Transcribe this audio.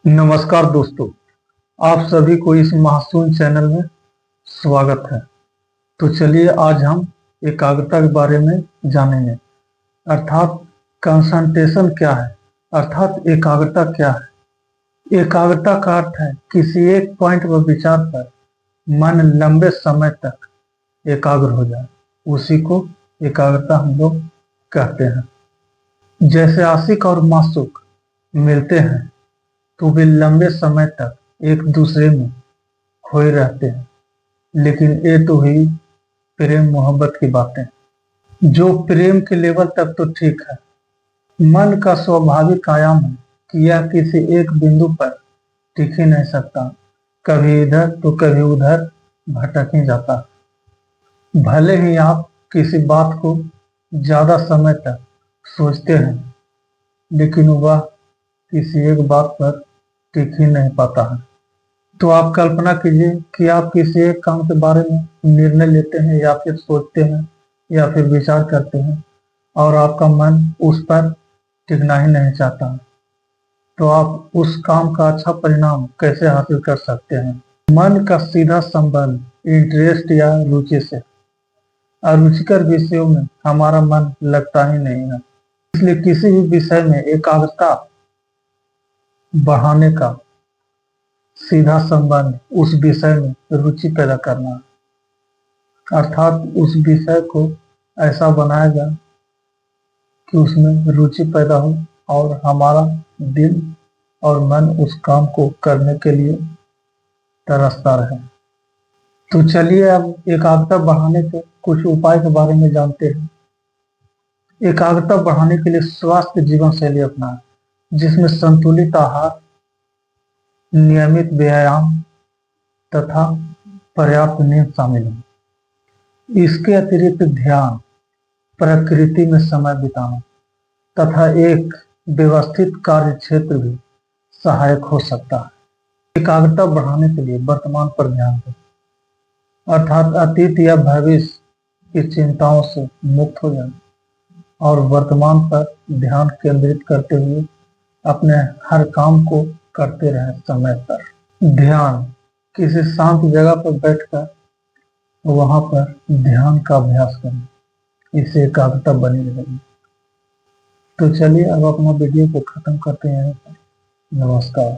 नमस्कार दोस्तों, आप सभी को इस मासूम चैनल में स्वागत है। तो चलिए आज हम एकाग्रता के बारे में जानेंगे। अर्थात कंसंट्रेशन क्या है, अर्थात एकाग्रता क्या है। एकाग्रता का अर्थ है किसी एक पॉइंट पर विचार कर मन लंबे समय तक एकाग्र हो जाए, उसी को एकाग्रता हम लोग कहते हैं। जैसे आशिक और मासूक मिलते हैं तो वे लंबे समय तक एक दूसरे में खोए रहते हैं, लेकिन ये तो हुई प्रेम मोहब्बत की बातें। जो प्रेम के लेवल तक तो ठीक है, मन का स्वाभाविक आयाम है कि यह किसी एक बिंदु पर टिक ही नहीं सकता, कभी इधर तो कभी उधर भटक ही जाता। भले ही आप किसी बात को ज्यादा समय तक सोचते हैं, लेकिन वह किसी एक बात पर टिक ही नहीं पाता है। तो आप कल्पना कीजिए कि आप किसी एक काम के बारे में निर्णय लेते हैं या फिर सोचते हैं या फिर विचार करते हैं और आपका मन उस पर टिकना ही नहीं चाहता है। तो आप उस काम का अच्छा परिणाम कैसे हासिल कर सकते हैं। मन का सीधा संबंध इंटरेस्ट या रुचि से। अरुचिकर विषयों में हमारा मन लगता ही नहीं है, इसलिए किसी भी विषय में एकाग्रता बढ़ाने का सीधा संबंध उस विषय में रुचि पैदा करना, अर्थात उस विषय को ऐसा बनाया जाए कि उसमें रुचि पैदा हो और हमारा दिल और मन उस काम को करने के लिए तरसता रहे। तो चलिए अब एकाग्रता बढ़ाने के कुछ उपाय के बारे में जानते हैं। एकाग्रता बढ़ाने के लिए स्वास्थ्य जीवन शैली अपनाएं, जिसमें संतुलित आहार, नियमित व्यायाम तथा पर्याप्त नींद शामिल है। इसके अतिरिक्त ध्यान, प्रकृति में समय बिताना तथा एक व्यवस्थित कार्य क्षेत्र भी सहायक हो सकता है। एकाग्रता बढ़ाने के लिए वर्तमान पर ध्यान दें, अर्थात अतीत या भविष्य की चिंताओं से मुक्त हो जाए और वर्तमान पर ध्यान केंद्रित करते हुए अपने हर काम को करते रहे समय पर। ध्यान, किसी शांत जगह पर बैठकर वहां पर ध्यान का अभ्यास करें, इससे एकाग्रता बनी रहेगी। तो चलिए अब अपना वीडियो को खत्म करते हैं। नमस्कार।